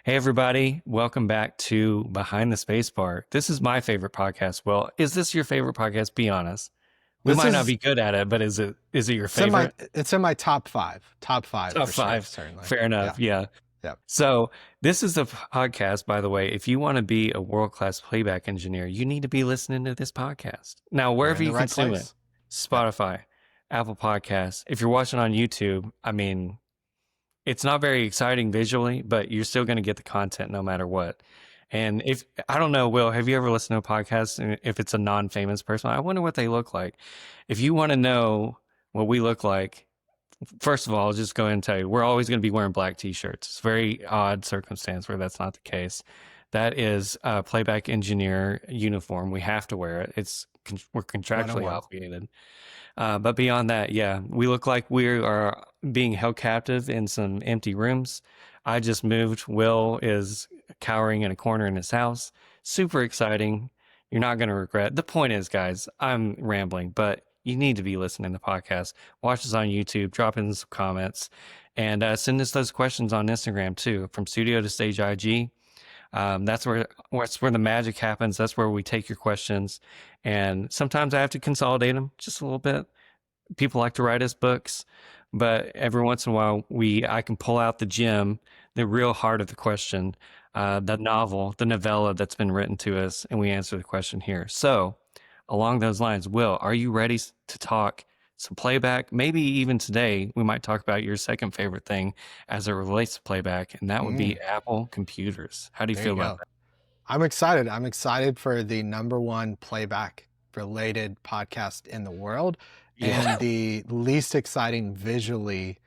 Hey, everybody. Welcome back to Behind the Spacebar. This is my favorite podcast. Well, is this your favorite podcast? Be honest. We This might not is be good at it, but is it your it's in my favorite? it's in my top five Top for sure, five. certainly. Fair Yeah, enough. Yeah. yeah. So, this is a podcast, by the way. If you want to be a world-class playback engineer, you need to be listening to this podcast. Now, You're wherever in the you right consume it, place. Yep. Spotify, Apple Podcasts. If you're watching on YouTube, I mean, it's not very exciting visually, but you're still going to get the content no matter what. And if I don't know, Will, have you ever listened to a podcast? And if it's a non-famous person, I wonder what they look like. If you want to know what we look like, first of all, I'll just go ahead and tell you, we're always going to be wearing black t-shirts. It's a very odd circumstance where that's not the case. That is a playback engineer uniform. We have to wear it. We're When and contractually well. obligated. But beyond that, yeah, we look like we are being held captive in some empty rooms. I just moved. Will is cowering in a corner in his house. Super exciting. You're not going to regret. The point is, guys, I'm rambling, but you need to be listening to podcasts. Watch us on YouTube, drop in some comments, and send us those questions on Instagram too, from Studio to Stage IG. That's where the magic happens. That's where we take your questions, and sometimes I have to consolidate them just a little bit. People like to write us books, but every once in a while, I can pull out the gem, the real heart of the question, the novel, the novella that's been written to us, and we answer the question here. So, along those lines, Will, are you ready to talk some playback? Maybe even today, we might talk about your second favorite thing as it relates to playback, and that would be Mm, Apple computers. How do you there feel you about go. that? I'm excited. I'm excited for the number one playback related podcast in the world and Yeah, the least exciting visually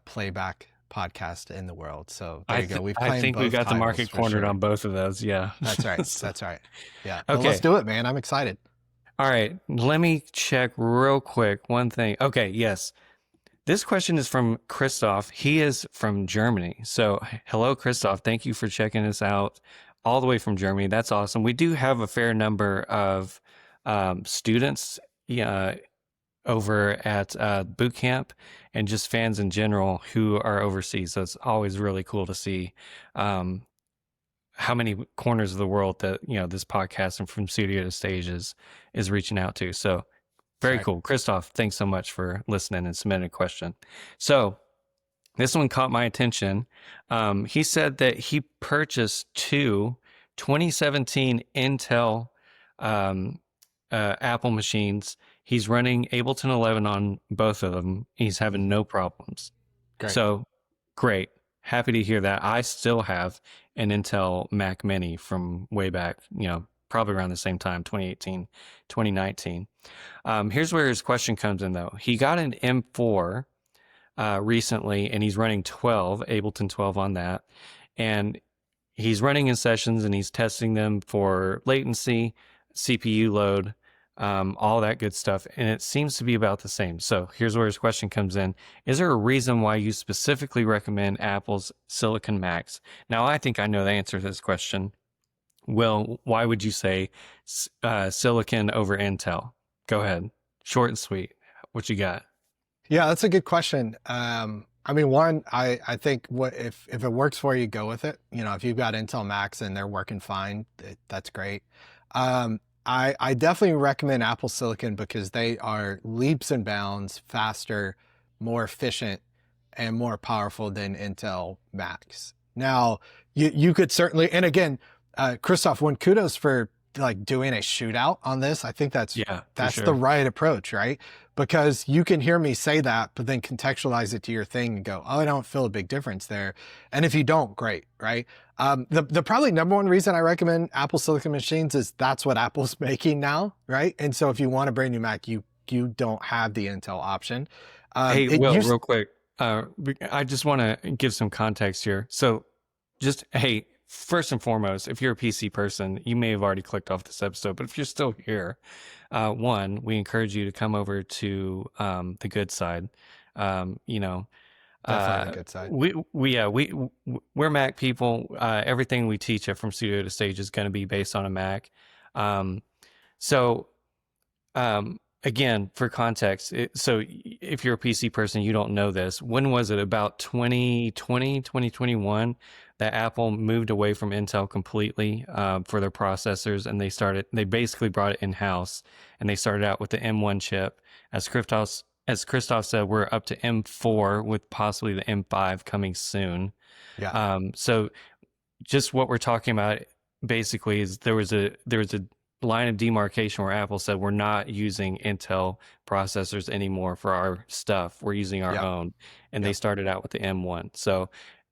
playback podcast in the world. So there you go. We've I claimed think we both got the titles market for cornered sure. on both of those. Yeah. That's right. So, That's right. Yeah. But let's okay. do it, man. I'm excited. All right, let me check real quick one thing. Okay, yes. This question is from Christoph. He is from Germany. So, hello, Christoph. Thank you for checking us out all the way from Germany. That's awesome. We do have a fair number of students uh, over at boot camp and just fans in general who are overseas. So, it's always really cool to see um, how many corners of the world that this podcast and from studio to stage is reaching out to. So That's very right. cool. Christoph, thanks so much for listening and submitting a question. So this one caught my attention. He said that he purchased two 2017 Intel um, Apple machines. He's running Ableton 11 on both of them. He's having Mhm. no problems. Great. So great. Happy to hear that. I still have an Intel Mac Mini from way back, probably around the same time, 2018, 2019. Here's where his question comes in, though. He got an M4 recently, and he's running Ableton 12 on that. And he's running in sessions and he's testing them for latency, CPU load, all that good stuff. And it seems to be about the same. So here's where his question comes in. Is there a reason why you specifically recommend Apple's Silicon Macs? Now, I think I know the answer to this question. Well, why would you say Silicon over Intel? Go ahead. Short and sweet. What you got? Yeah, that's a good question. I mean, one, I think what if it works for you, go with it. You know, if you've got Intel Macs and they're working fine, that's great. I definitely recommend Apple Silicon because they are leaps and bounds faster, more efficient, and more powerful than Intel Macs. Now, you could certainly, and again, Christoph, one kudos for like doing a shootout on this. I think Yeah, for that's the sure. right approach, right? Because you can hear me say that, but then contextualize it to your thing and go, oh, I don't feel a big difference there. And if you don't, great, right? The probably number one reason I recommend Apple Silicon machines is that's what Apple's making now, right? And so if you want a brand new Mac, you don't have the Intel option. Hey, It Will, used real quick. I just want to give some context here. So, just hey, first and foremost, if you're a PC person, you may have already clicked off this episode, but if you're still here, one, we encourage you to come over to the good side. Um, you know, definitely the uh, good side. we're Mac people. Everything we teach at From Studio to Stage is going to be based on a Mac. Um, so again, for context, so if you're a PC person, you don't know this. When was it? About 2020, 2021, that Apple moved away from Intel completely for their processors, and they basically brought it in-house, and they started out with the M1 chip. As Christoph said, we're up to M4 with possibly the M5 coming soon. Yeah. So just what we're talking about basically is there was a line of demarcation where Apple said we're not using Intel processors anymore for our stuff. We're using our Yep. own, and they Yep. started out with the M1. So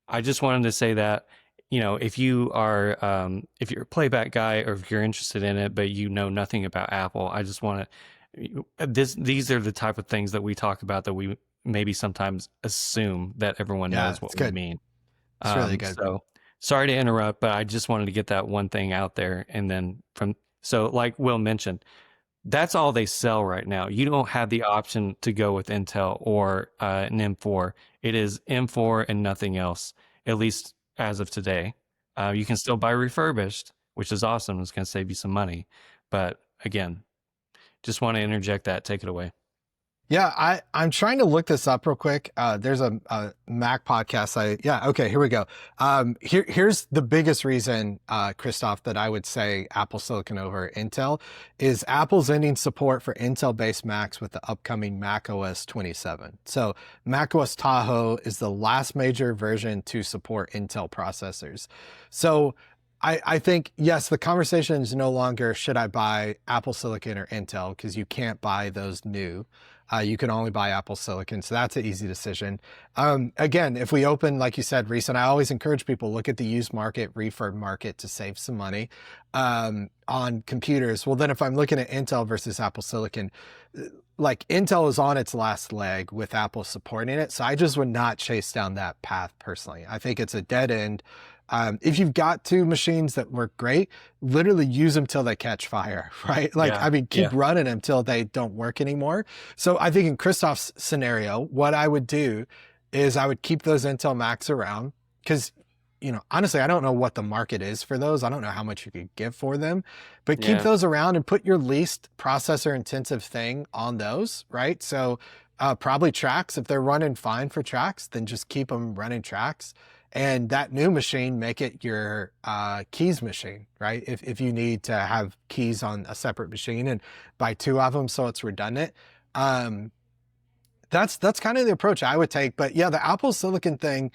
I just wanted to say that, if you're a playback guy or if you're interested in it but you know nothing about Apple, I just want to these are the type of things that we talk about that we maybe sometimes assume that everyone Yeah. knows It's what we good. mean. It's really good. So sorry to interrupt, but I just wanted to get that one thing out there. And then so like Will mentioned, that's all they sell right now. You don't have the option to go with Intel or an M4. It is M4 and nothing else, at least as of today. You can still buy refurbished, which is awesome. It's going to save you some money. But again, just want to interject that. Take it away. Yeah, I'm trying to look this up real quick. There's a Mac podcast. Okay, here we go. Here's the biggest reason, Christoph, that I would say Apple Silicon over Intel is Apple's ending support for Intel-based Macs with the upcoming Mac OS 27. So Mac OS Tahoe is the last major version to support Intel processors. So I think, yes, the conversation is no longer should I buy Apple Silicon or Intel, because you can't buy those new. You can only buy Apple Silicon, so that's an easy decision. Again, if we open, like you said, recent, I always encourage people look at the used market, refurb market to save some money on computers. Well, then if I'm looking at Intel versus Apple Silicon, like Intel is on its last leg with Apple supporting it, so I just would not chase down that path personally. I think it's a dead end. If you've got two machines that work great, literally use them till they catch fire, right? Like, Yeah. I mean, keep Yeah. running them till they don't work anymore. So I think in Christoph's scenario, what I would do is I would keep those Intel Macs around because, honestly, I don't know what the market is for those. I don't know how much you could give for them, but keep Yeah. those around and put your least processor intensive thing on those, right? So probably tracks. If they're running fine for tracks, then just keep them running tracks. And that new machine, make it your keys machine, right? If you need to have keys on a separate machine and buy two of them so it's redundant. That's kind of the approach I would take. But yeah, the Apple Silicon thing,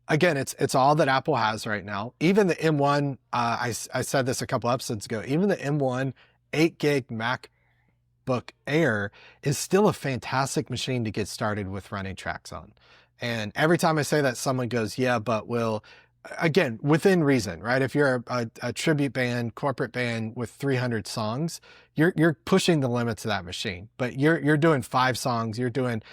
again, it's all that Apple has right now. Even the M1, I said this a couple episodes ago, even the M1 8 gig MacBook Air is still a fantastic machine to get started with running tracks on. And every time I say that, someone goes, yeah, but again, within reason, right? If you're a tribute band, corporate band with 300 songs, you're pushing the limits of that machine. But you're doing 5 songs, you're doing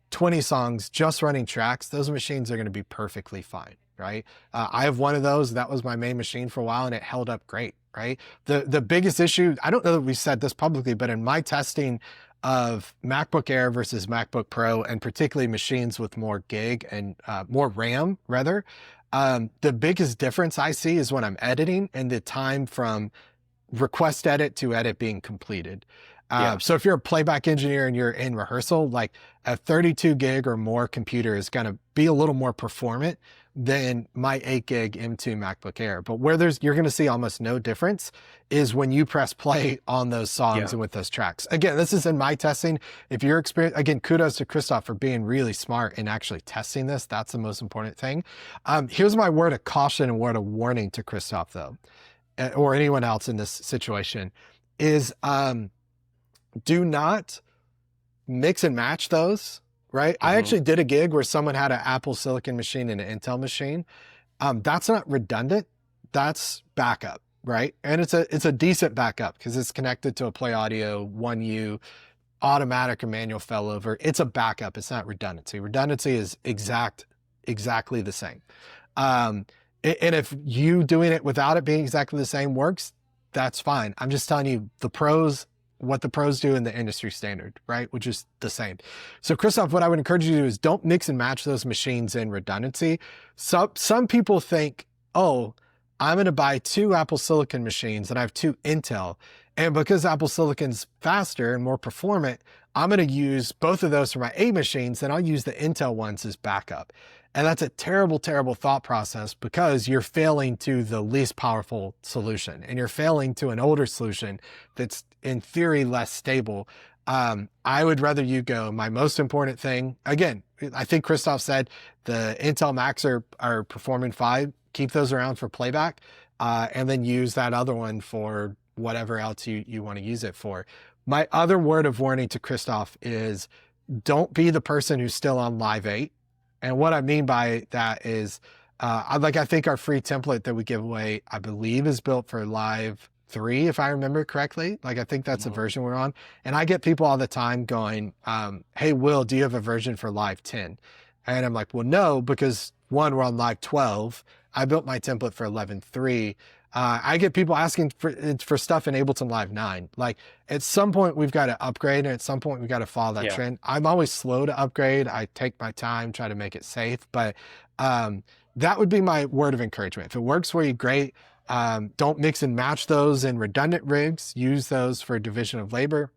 20 songs, just running tracks. Those machines are going to be perfectly fine, right? I have one of those. That was my main machine for a while, and it held up great, right? The biggest issue, I don't know that we said this publicly, but in my testing of MacBook Air versus MacBook Pro, and particularly machines with more gig and more RAM, rather, the biggest difference I see is when I'm editing and the time from request edit to edit being completed. Yeah. So if you're a playback engineer and you're in rehearsal, like a 32 gig or more computer is going to be a little more performant than my 8 gig M2 MacBook Air. But where you're going to see almost no difference is when you press play on those songs Yeah. and with those tracks. Again, this is in my testing. If you're experienced, again, kudos to Christoph for being really smart in actually testing this. That's the most important thing. Here's my word of caution and word of warning to Christoph, though, or anyone else in this situation, is do not mix and match those, right? I actually did a gig where someone had an Apple Silicon machine and an Intel machine. That's not redundant. That's backup, right? And it's a decent backup because it's connected to a Play Audio 1U automatic or manual failover. It's a backup. It's not redundancy. Redundancy is exactly the same. And if you doing it without it being exactly the same works, that's fine. I'm just telling you what the pros do in the industry standard, right? Which is the same. So Christoph, what I would encourage you to do is don't mix and match those machines in redundancy. Some people think, oh, I'm going to buy 2 Apple Silicon machines and I have 2 Intel. And because Apple Silicon's faster and more performant, I'm going to use both of those for my 8 machines, then I'll use the Intel ones as backup. And that's a terrible, terrible thought process because you're failing to the least powerful solution and you're failing to an older solution that's in theory less stable. I would rather you go, my most important thing, again, I think Christoph said the Intel Macs are performing fine. Keep those around for playback, and then use that other one for whatever else you want to use it for. My other word of warning to Christoph is don't be the person who's still on Live 8. And what I mean by that is, I think our free template that we give away, I believe is built for Live 3, if I remember correctly. Like, I think that's the version we're on. And I get people all the time going, hey, Will, do you have a version for Live 10? And I'm like, well, no, because one, we're on Live 12. I built my template for 11.3. I get people asking for stuff in Ableton Live 9. Like, at some point we've got to upgrade, and at some point we've got to follow that trend. I'm always slow to upgrade. I take my time, try to make it safe, but that would be my word of encouragement. If it works for you, great. Don't mix and match those in redundant rigs. Use those for division of labor.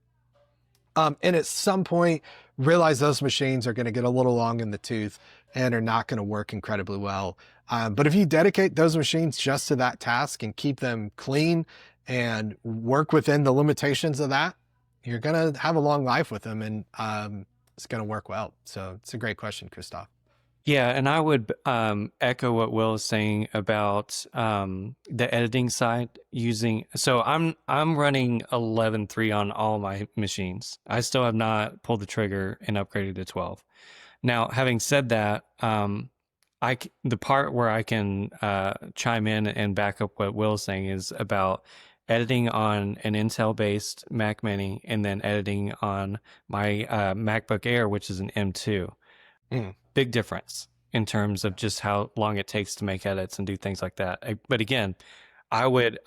And at some point, realize those machines are going to get a little long in the tooth and are not going to work incredibly well. But if you dedicate those machines just to that task and keep them clean and work within the limitations of that, you're going to have a long life with them, and it's going to work well. So it's a great question, Christoph. Yeah, and I would echo what Will is saying about the editing side using. So I'm running 11.3 on all my machines. I still have not pulled the trigger and upgraded to 12. Now, having said that, the part where I can chime in and back up what Will is saying is about editing on an Intel-based Mac Mini and then editing on my MacBook Air, which is an M2. Big difference in terms of just how long it takes to make edits and do things like that. But again, I would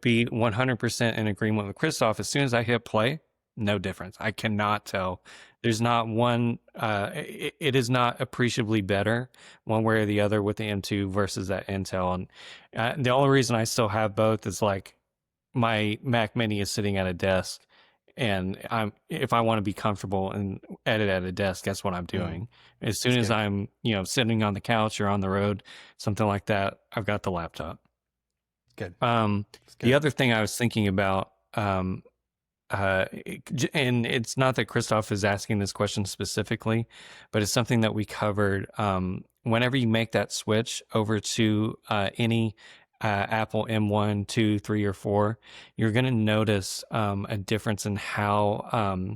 be 100% in agreement with Christoph. As soon as I hit play, no difference. I cannot tell. There's not one. It is not appreciably better one way or the other with the M2 versus that Intel. And the only reason I still have both is like my Mac Mini is sitting at a desk. And if I want to be comfortable and edit at a desk, that's what I'm doing. As soon as I'm, sitting on the couch or on the road, something like that, I've got the laptop. Good. The other thing I was thinking about, and it's not that Christoph is asking this question specifically, but it's something that we covered. Whenever you make that switch over to any Apple M1, 2, 3, or 4, you're going to notice a difference in how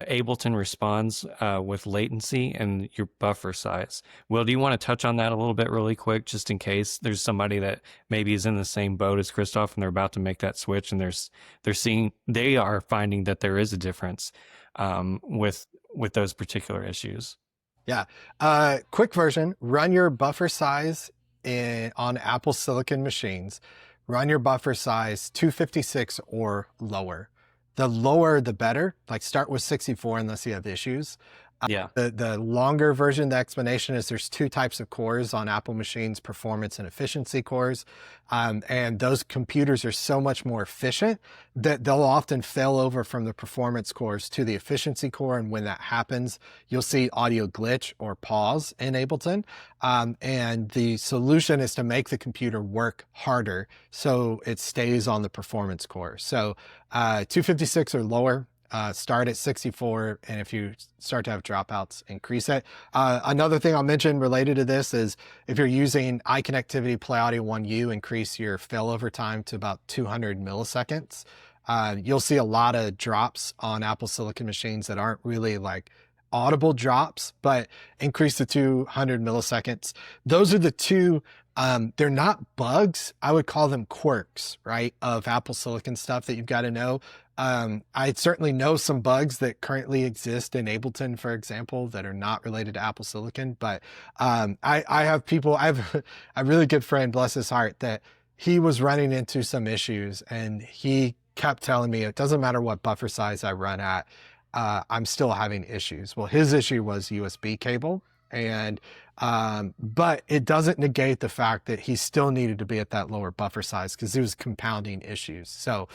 Ableton responds with latency and your buffer size. Will, do you want to touch on that a little bit really quick, just in case there's somebody that maybe is in the same boat as Christoph and they're about to make that switch and they are finding that there is a difference with those particular issues? Yeah. Quick version, run your buffer size on Apple Silicon machines, run your buffer size 256 or lower. The lower, the better. Like, start with 64 unless you have issues. Yeah. The longer version, the explanation is there's 2 types of cores on Apple machines, performance and efficiency cores. And those computers are so much more efficient that they'll often fail over from the performance cores to the efficiency core. And when that happens, you'll see audio glitch or pause in Ableton. And the solution is to make the computer work harder so it stays on the performance core. So 256 or lower. Start at 64, and if you start to have dropouts, increase it. Another thing I'll mention related to this is if you're using iConnectivity Play Audio 1U, increase your failover time to about 200 milliseconds. You'll see a lot of drops on Apple Silicon machines that aren't really like audible drops, but increase to 200 milliseconds. Those are the two. They're not bugs. I would call them quirks, right, of Apple Silicon stuff that you've got to know. I certainly know some bugs that currently exist in Ableton, for example, that are not related to Apple Silicon. But I have people, I have a really good friend, bless his heart, that he was running into some issues and he kept telling me, it doesn't matter what buffer size I run at, I'm still having issues. Well, his issue was USB cable. And But it doesn't negate the fact that he still needed to be at that lower buffer size because he was compounding issues. So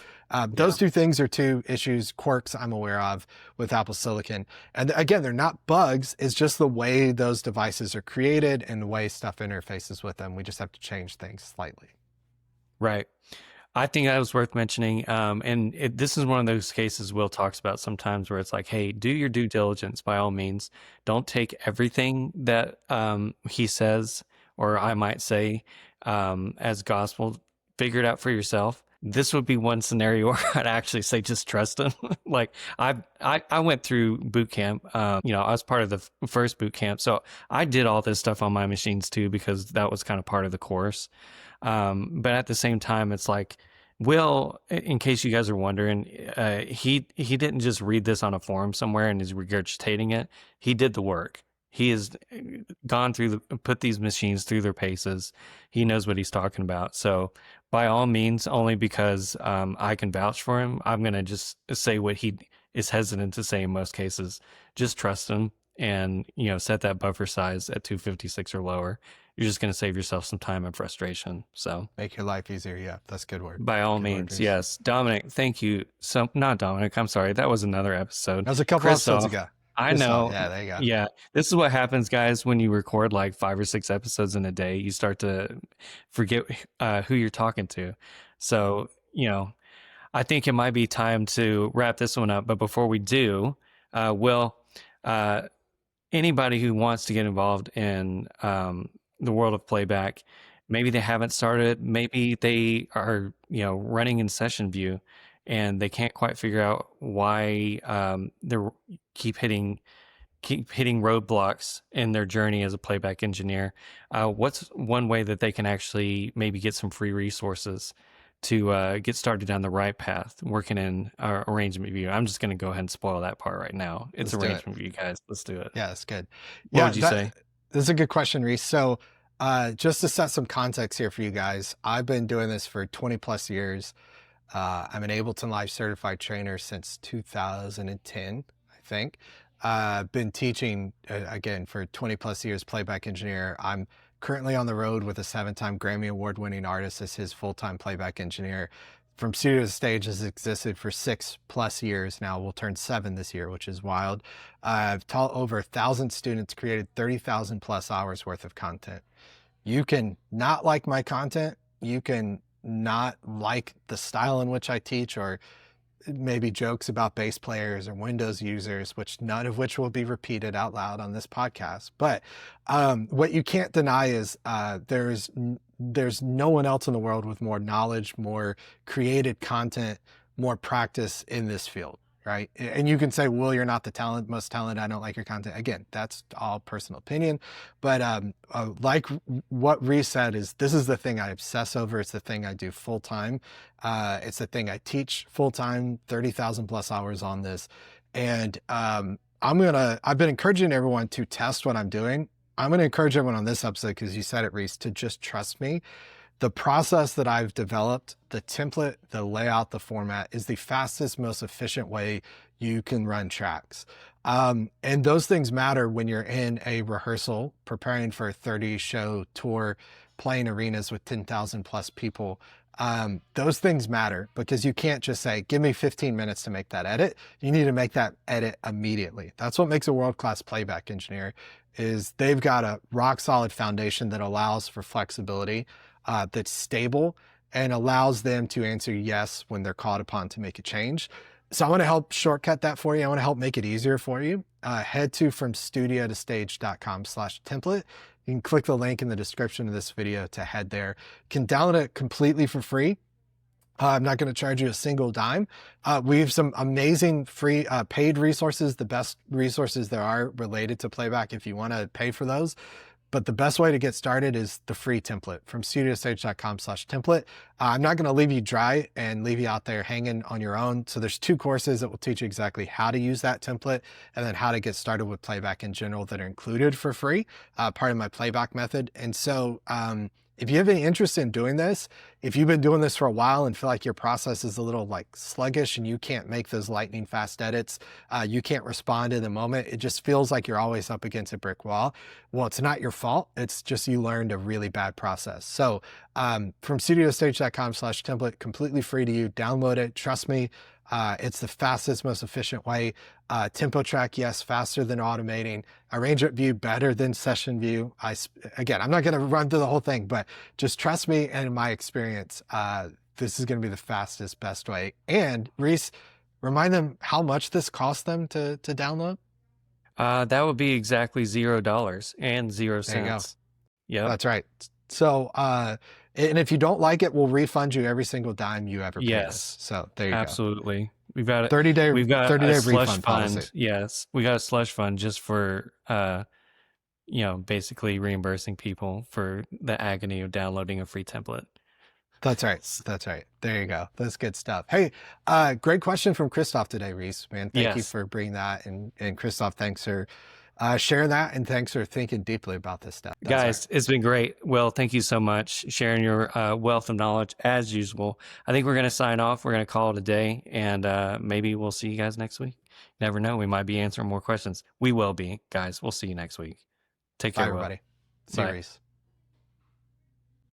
those Yeah. two things are two issues, quirks I'm aware of with Apple Silicon. And again, they're not bugs. It's just the way those devices are created and the way stuff interfaces with them. We just have to change things slightly. Right. I think that was worth mentioning. This is one of those cases Will talks about sometimes where it's like, hey, do your due diligence by all means. Don't take everything that he says, or I might say, as gospel. Figure it out for yourself. This would be one scenario where I'd actually say just trust him. Like I went through boot camp. I was part of the first boot camp, so I did all this stuff on my machines too because that was kind of part of the course. But at the same time, it's like, Will, in case you guys are wondering, he didn't just read this on a forum somewhere and is regurgitating it. He did the work. He has gone through put these machines through their paces. He knows what he's talking about. So by all means, only because I can vouch for him, I'm going to just say what he is hesitant to say in most cases. Just trust him and, set that buffer size at 256 or lower. You're just going to save yourself some time and frustration. So Make your life easier. Yeah, that's a good word. by all Good means, word, yes. Dominic, thank you. Not Dominic. I'm sorry. That was another episode. that was a couple episodes Christoph, ago. I Christoph, know. yeah, there you go. Yeah. This is what happens, guys, when you record like 5 or 6 episodes in a day. You start to forget who you're talking to. So, I think it might be time to wrap this one up. But before we do, Will, anybody who wants to get involved in the world of playback, maybe they haven't started, maybe they are running in session view and they can't quite figure out why they keep hitting roadblocks in their journey as a playback engineer. What's one way that they can actually maybe get some free resources to get started down the right path working in arrangement view? I'm just going to go ahead and spoil that part right now. It's arrangement view, guys. Let's do it. Yeah, that's good. What would you say? This is a good question, Reese. So just to set some context here for you guys, I've been doing this for 20 plus years. I'm an Ableton Live certified trainer since 2010, I think. Been teaching, again, for 20 plus years, playback engineer. I'm currently on the road with a 7-time Grammy Award winning artist as his full-time playback engineer. From studio to stage has existed for 6+ years now. We'll turn 7 this year, which is wild. I've taught over 1,000 students, created 30,000 plus hours worth of content. You can not like my content. You can not like the style in which I teach, or maybe jokes about bass players or Windows users, which none of which will be repeated out loud on this podcast. But what you can't deny is there's no one else in the world with more knowledge, more created content, more practice in this field, right? And you can say, well, you're not the most talented. I don't like your content. Again, that's all personal opinion. But like what Reese said, this is the thing I obsess over. It's the thing I do full time. It's the thing I teach full time, 30,000 plus hours on this. And I've been encouraging everyone to test what I'm doing. I'm going to encourage everyone on this episode, because you said it, Reese, to just trust me. The process that I've developed, the template, the layout, the format, is the fastest, most efficient way you can run tracks. And those things matter when you're in a rehearsal, preparing for a 30-show tour, playing arenas with 10,000 plus people. Those things matter, because you can't just say, give me 15 minutes to make that edit. You need to make that edit immediately. That's what makes a world-class playback engineer, is they've got a rock solid foundation that allows for flexibility, that's stable, and allows them to answer yes when they're called upon to make a change. So I want to help shortcut that for you. I want to help make it easier for you. Head to FromStudioToStage.com/template. You can click the link in the description of this video to head there. You can download it completely for free. I'm not going to charge you a single dime. We have some amazing free paid resources, the best resources there are related to playback if you want to pay for those. But the best way to get started is the free template from StudioStage.com/template. I'm not going to leave you dry and leave you out there hanging on your own. So there's 2 courses that will teach you exactly how to use that template, and then how to get started with playback in general, that are included for free, part of my playback method. And so if you have any interest in doing this, if you've been doing this for a while and feel like your process is a little like sluggish and you can't make those lightning fast edits, you can't respond in the moment, it just feels like you're always up against a brick wall. Well, it's not your fault. It's just you learned a really bad process. So from studiostage.com/template, completely free to you. Download it. Trust me, it's the fastest, most efficient way. Tempo track, yes, faster than automating. Arrangement view, better than session view. Again, I'm not going to run through the whole thing, but just trust me and in my experience, this is going to be the fastest, best way. And Reese, remind them how much this cost them to download. That would be exactly $0 and 0 There you go. cents. Yep. That's right. So, and if you don't like it, we'll refund you every single dime you ever paid us. Yes, So there you go. absolutely. We've got 30-day we've got 30-day a slush refund fund. policy. Yes, we got a slush fund just for basically reimbursing people for the agony of downloading a free template. That's right. That's right. There you go. That's good stuff. Hey, great question from Christoph today, Reese. Man, thank you Yes. for bringing that. And Christoph, thanks for sharing that, and thanks for thinking deeply about this stuff. That's Guys, it's been great. Well, thank you so much sharing your wealth of knowledge as usual. I think we're going to sign off. We're going to call it a day, and maybe we'll see you guys next week. Never know. We might be answering more questions. We will be, guys. We'll see you next week. Take Bye, care, Will. everybody. See you, Bye. Reese.